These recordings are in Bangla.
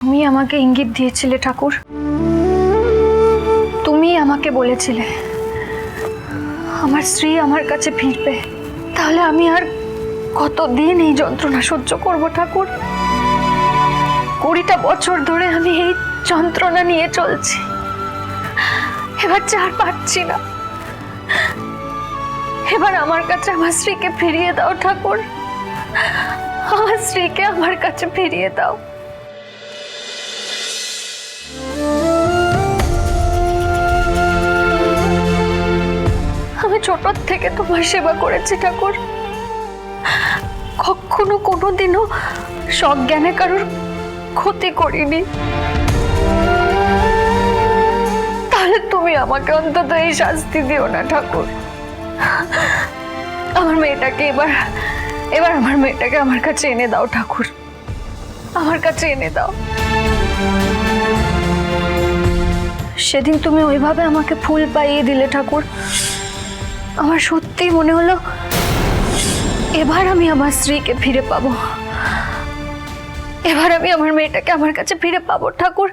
তুমি আমাকে ইঙ্গিত দিয়েছিলে ঠাকুর, তুমি আমাকে বলেছিলে আমার স্ত্রী আমার কাছে ফিরবে। তাহলে আমি আর কতদিন এই যন্ত্রণা সহ্য করব ঠাকুর? 20টা বছর ধরে আমি এই যন্ত্রণা নিয়ে চলছি, এবার আর পারছি না। এবার আমার কাছে আমার স্ত্রীকে ফিরিয়ে দাও ঠাকুর, আমার স্ত্রীকে আমার কাছে ফিরিয়ে দাও। আমি ছোট থেকে তোমার সেবা করেছি ঠাকুর, কখনো কোনোদিনও সজ্ঞানে কারোর ক্ষতি করিনি। তাহলে তুমি আমাকে অন্তত এই শাস্তি দিও না ঠাকুর। আমার মেয়েটাকে এবার আমার মেয়েটাকে আমার কাছে এনে দাও ঠাকুর, আমার কাছে এনে দাও। সেদিন তুমি ওইভাবে আমাকে ফুল পাইয়ে দিলে ঠাকুর, আমার সত্যি মনে হলো এবার আমি আমার স্ত্রীকে ফিরে পাবো, এবার আমি আমার মেয়েটাকে আমার কাছে ফিরে পাবো ঠাকুর।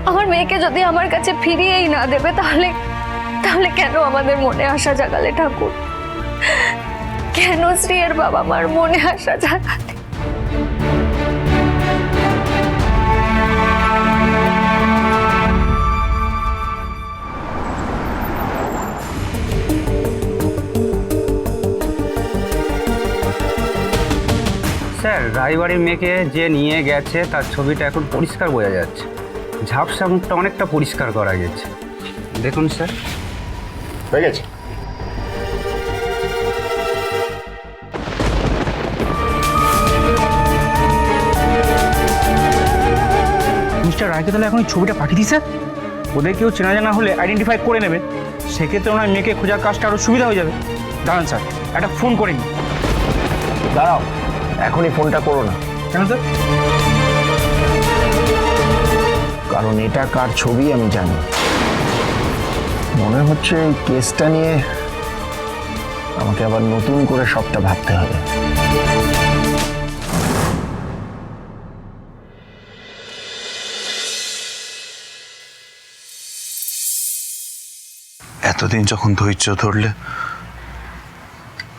আমার মেয়েকে যদি আমার কাছে ফিরিয়েই না দেবে তাহলে কেন আমাদের মনে আশা জাগালে ঠাকুর? কেন শ্রীয়ের বাবা মার মনে আশা জাগালে? স্যার, রায়বাড়ির মেয়েকে যে নিয়ে গেছে তার ছবিটা এখন পরিষ্কার বোঝা যাচ্ছে। ঝাপসা মুখটা অনেকটা পরিষ্কার করা গেছে, দেখুন স্যার। হয়ে গেছে। মিস্টার রায়কে তাহলে এখন ছবিটা পাঠিয়ে দিই স্যার, ওদের কেউ চেনা জানা হলে আইডেন্টিফাই করে নেবে, সেক্ষেত্রে ওনার মেয়েকে খোঁজার কাজটা আরও সুবিধা হয়ে যাবে। দাঁড়ান স্যার, একটা ফোন করে নিই। দাঁড়াও, এখনই ফোনটা করো না। কেন স্যার? কারণ এটা কার ছবি আমি জানি। মনে হচ্ছে এই কেসটা নিয়ে আমাকে আবার নতুন করে সবটা ভাবতে হবে। এতদিন যখন ধৈর্য ধরলে,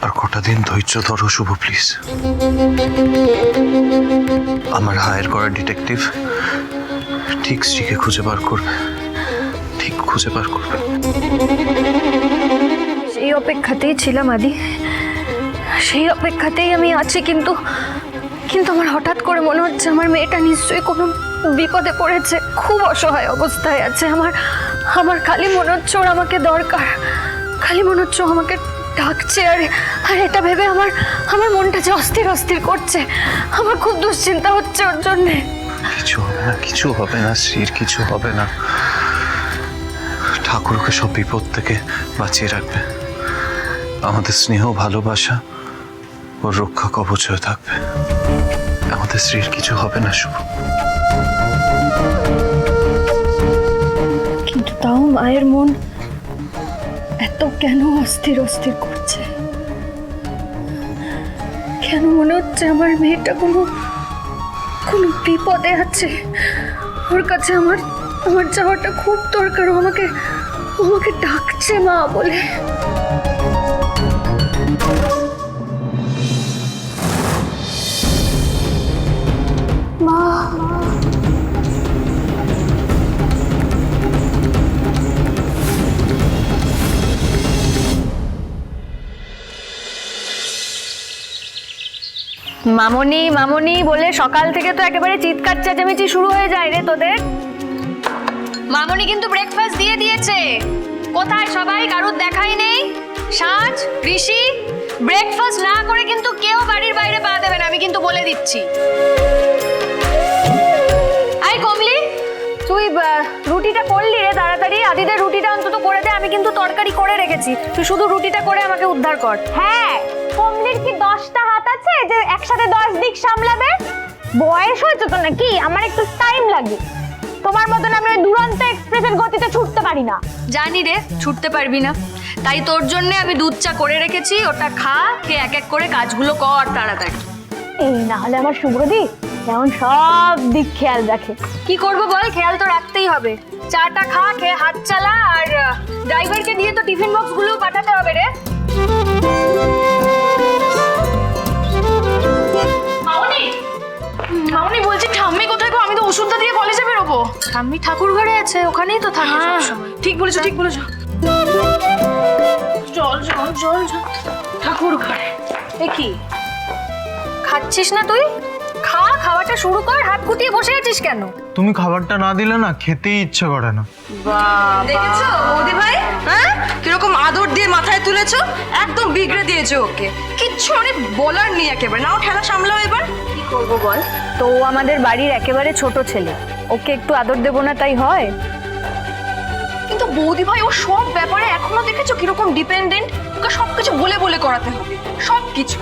আর কটা দিন ধৈর্য ধরো শুভ প্লিজ। আমার হায়ার করা ডিটেকটিভ ঠিক স্ত্রীকে খুঁজে বার করবে, ঠিক খুঁজে বার করবে। সেই অপেক্ষাতেই ছিলাম আদি, সেই অপেক্ষাতেই আমি আছি। কিন্তু আমার হঠাৎ করে মনে হচ্ছে আমার মেয়েটা নিশ্চয়ই কোনো বিপদে পড়েছে, খুব অসহায় অবস্থায় আছে। আমার খালি মনে হচ্ছে ওর আমাকে দরকার, খালি মনে হচ্ছে আমাকে ডাকছে। আর এটা ভেবে আমার মনটা যে অস্থির অস্থির করছে, আমার খুব দুশ্চিন্তা হচ্ছে ওর জন্যে। কিছু হবে না, কিছু হবে না, স্ত্রীর কিছু হবে না। ঠাকুরকে সব বিপদ থেকে বাঁচিয়ে রাখবে। আমাদের স্নেহ ভালোবাসা ওর রক্ষা কবচ হয়ে থাকবে। আমাদের স্ত্রীর কিছু হবে না শুভ। কিন্তু তাও মায়ের মন এত কেন অস্থির অস্থির করছে? কেন মনে হচ্ছে আমার মেয়েটা কোনো বিপদে আছে? ওর কাছে আমার যাওয়াটা খুব দরকার। ও আমাকে ডাকছে মা বলে। মা, মামনি মামনি বলে সকাল থেকে তো একেবারে চিৎকার চেঁচামেচি শুরু হয়ে যায় রে তোদের। মামনি কিন্তু ব্রেকফাস্ট দিয়ে দিয়েছে। কোথায় সবাই? কারুর দেখাই নেই। সাজ, ঋষি, ব্রেকফাস্ট না করে কিন্তু কেউ বাড়ির বাইরে পা দেবে না, আমি কিন্তু বলে দিচ্ছি। আই কমলি, তুই রুটিটা করলি রে তাড়াতাড়ি। আদিদের রুটিটা অন্তত করে দে, আমি কিন্তু তরকারি করে রেখেছি। তুই শুধু রুটিটা করে আমাকে উদ্ধার কর। হ্যাঁ, কমলির কি 10টা হাত আছে যে একসাথে 10 দিক সামলাবে? বয়স হয়েছে তো নাকি, আমার একটু টাইম লাগে। তোমার মতন আমি দুরন্ত এক্সপ্রেসের গতিতে ছুটতে পারি না। জানি রে ছুটতে পারবি না, তাই তোর জন্য আমি দুধ চা করে রেখেছি। ওটা খা, খেয়ে এক এক করে কাজগুলো কর তাড়াতাড়ি। এই না হলে আমার শুভ্রদি কেমন সব দিক খেয়াল রাখে। কি করবো বল, খেয়াল তো রাখতেই হবে। চাটা খা, খেয়ে হাত চালা, আর ড্রাইভারকে দিয়ে তো টিফিন বক্স গুলো পাঠাতে হবে রে। মামনি বলছি ঠাম্মি কোথায় গো? আমি তো ওষুধটা দিয়ে কলেজে বেরোবো। ঠাম্মি ঠাকুর ঘরে আছে, ওখানেই তো থাকে সবসময়। ঠিক বলেছো, ঠিক বলেছো। চল চল চল চল ঠাকুর ঘরে। এ কি খাচ্ছিস না তুই? খা, খাওয়াটা শুরু কর। হাত গুটিয়ে বসে আছিস কেন? তুমি খাবারটা না দিলে না খেতেই ইচ্ছে করে না। দেখেছো বৌদি ভাই, হ্যাঁ কিরকম আদর দিয়ে মাথায় তুলেছো, একদম বিগড়ে দিয়েছো ওকে। কিচ্ছু মানে বলার নেই একেবারে। নাও ঠেলা সামলাও এবার। কি করবো বল, তো ও আমাদের বাড়ির একেবারে ছোট ছেলে, ওকে একটু আদর দেবো না তাই হয়? কিন্তু বৌদি ভাই ও সব ব্যাপারে এখনো দেখেছো কিরকম ডিপেন্ডেন্ট। ওকে সবকিছু বলে বলে করাতে হবে, সবকিছু।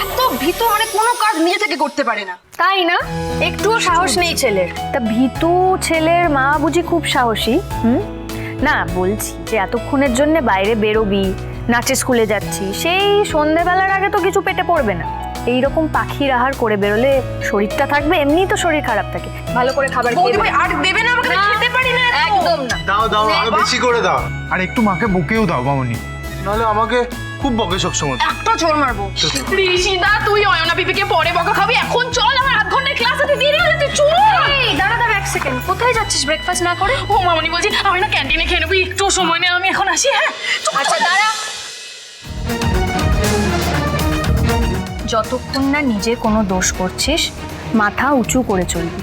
এত ভীতু, মানে কোনো কাজ নিজে থেকে করতে পারে না। তাই না? একটুও সাহস নেই ছেলের। তা ভীতু ছেলের মা বুঝি খুব সাহসী? না, বলছি যে এতক্ষণের জন্য বাইরে বেরোবি, নাচের স্কুলে যাচ্ছি, সেই সন্ধেবেলার আগে তো কিছু পেটে পড়বে না। এইরকম পাখির আহার করে বেরোলে শরীরটা থাকবে, এমনিই তো শরীর খারাপ থাকে। ভালো করে খাবার বৌদি ভাই আর দেবে না আমাকে, খেতে পারি না একদম না। দাও দাও, আরো বেশি করে দাও। আর একটু মাকে বকেও দাও মামনি, নাহলে আমাকে খুব বকে সবসময়। একটা চোর মারবো। ঋষিদা তুই অয়না পিপিকে পরে বকা খাবি, এখন চল, আমার আধ ঘন্টার ক্লাস আছে, দেরি হয়ে যাচ্ছে, চল। এই দাঁড়া দাঁড়া এক সেকেন্ড, কোথায় যাচ্ছিস ব্রেকফাস্ট না করে? ও মামনি বলছি আমি না ক্যান্টিনে খেয়ে নেবো, একটু সময় নেই, আমি এখন আসি। হ্যাঁ আচ্ছা দাঁড়া, যতক্ষণ না নিজে কোনো দোষ করছিস মাথা উঁচু করে চলবি।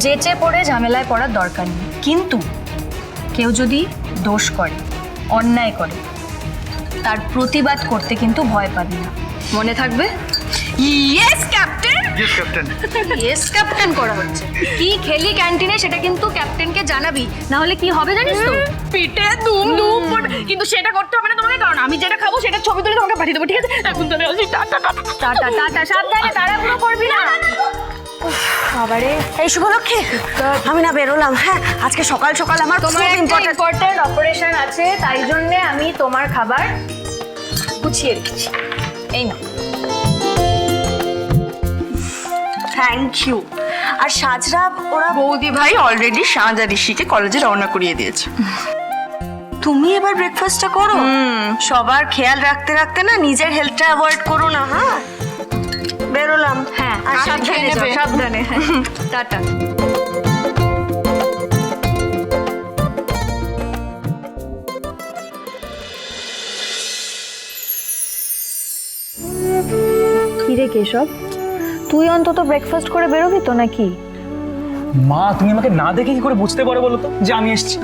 যেচে পড়ে ঝামেলায় পড়ার দরকার নেই। কিন্তু কেউ যদি দোষ করে, অন্যায় করে, তার প্রতিবাদ করতে কিন্তু ভয় পাবি না, মনে থাকবে? Yes captain. Yes captain. Yes captain করা হচ্ছে। কি খেলি ক্যান্টিনে সেটা কিন্তু ক্যাপ্টেনকে জানাবি, না হলে কি হবে জানিস তো? পিঠে দুম দুম পড়বে, কিন্তু সেটা করতে হবে না তোমাকে, কারণ আমি যেটা খাবো সেটা ছবি তুলে তোমাকে পাঠিয়ে দেবো, ঠিক আছে? এখন তাহলে আসি, টাটা টাটা। টাটা টাটা, সাবধানে, তাড়াহুড়ো করবি না। বাবারে, এই শুভলক্ষ্মী, আমি না বেরোলাম। হ্যাঁ আজকে সকাল সকাল আমার তোমার খুব একটা ইম্পর্টেন্ট ইম্পর্টেন্ট অপারেশন আছে, তাই জন্য আমি তোমার খাবার গুছিয়ে রেখেছি। এই না, থ্যাংক ইউ। আর সাজরা ওরা বৌদি ভাই অলরেডি সাজ আর ঋষিকে কলেজে রওনা করিয়ে দিয়েছে। তুমি এবার ব্রেকফাস্টটা করো। সবার খেয়াল রাখতে রাখতে না নিজের হেলথটা অ্যাভয়েড করো না। হ্যাঁ বেরোলাম। হ্যাঁ আর সাবধানে যাও, সাবধানে। টাটা। কিরে কেশব, তুই অন্তত ব্রেকফাস্ট করে বেরোবি তো নাকি? মা তুমি আমাকে না দেখে কি করে বুঝতে পারো বলো তো যে আমি এসেছি?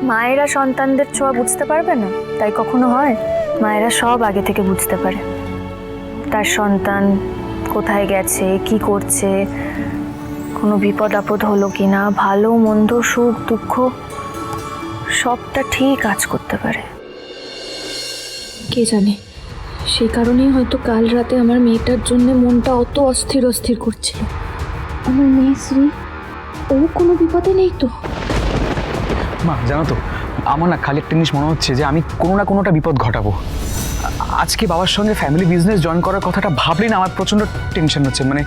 মায়েরা সন্তানদের ছোঁয়া বুঝতে পারবে না তাই কখনো হয়? মায়েরা সব আগে থেকে বুঝতে পারে, তার সন্তান কোথায় গেছে, কি করছে, কোনো বিপদ আপদ হলো কিনা, ভালো মন্দ, সুখ দুঃখ, সবটা ঠিক কাজ করতে পারে। কে জানে, সেই কারণেই হয়তো কাল রাতে আমার মেয়েটার জন্য মনটা অত অস্থির অস্থির করছিল। আমার মেয়ে শ্রী, ও কোনো বিপদে নেই তো? মা জানো তো, আমার না খালি একটা জিনিস মনে হচ্ছে যে আমি কোনো না কোনোটা বিপদ ঘটাবো। আজকে বাবার সঙ্গে ফ্যামিলি বিজনেস জয়েন করার কথাটা ভাবলেই না আমার প্রচণ্ড টেনশন হচ্ছে, মানে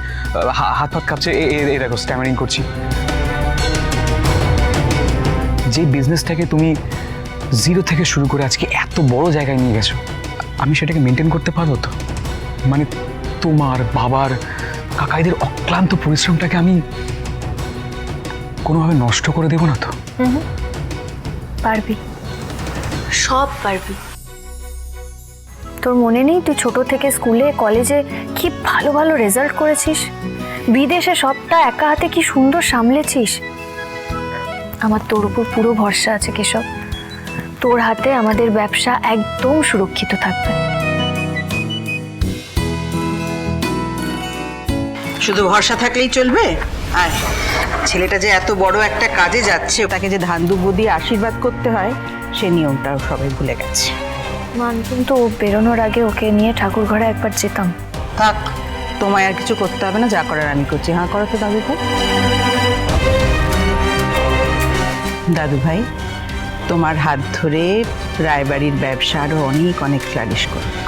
হাত হাত কাঁপছে, এই দেখো স্ট্যামারিং করছি। যে বিজনেসটাকে তুমি জিরো থেকে শুরু করে আজকে এত বড় জায়গায় নিয়ে গেছো, আমি সেটাকে মেনটেন করতে পারবো তো? মানে তোমার বাবার কাকাইদের অক্লান্ত পরিশ্রমটাকে আমি কোনোভাবে নষ্ট করে দেবো না তো? পারবি, সব পারবি। তোর মনে নেই তুই ছোট থেকে স্কুলে কলেজে কি ভালো ভালো রেজাল্ট করেছিস, বিদেশে সবটা একা হাতে কি সুন্দর সামলেছিস। আমার তোর উপর পুরো ভরসা আছে কেশব, তোর হাতে আমাদের ব্যবসা একদম সুরক্ষিত থাকবে। শুধু ভরসা থাকলেই চলবে? আর ছেলেটা যে এত বড় একটা কাজে যাচ্ছে, তাকে যে ধান দুব্বো দিয়ে আশীর্বাদ করতে হয় সে নিয়মটাও সবাই ভুলে গেছে। কিন্তু ও বেরোনোর আগে ওকে নিয়ে ঠাকুর ঘরে একবার যেতাম। থাক, তোমায় আর কিছু করতে হবে না, যা করার আমি করছি। হ্যাঁ করো তো দাদু ভাই। দাদু ভাই, তোমার হাত ধরে রায়বাড়ির ব্যবসা আরো অনেক অনেক ফ্লারিশ করুক।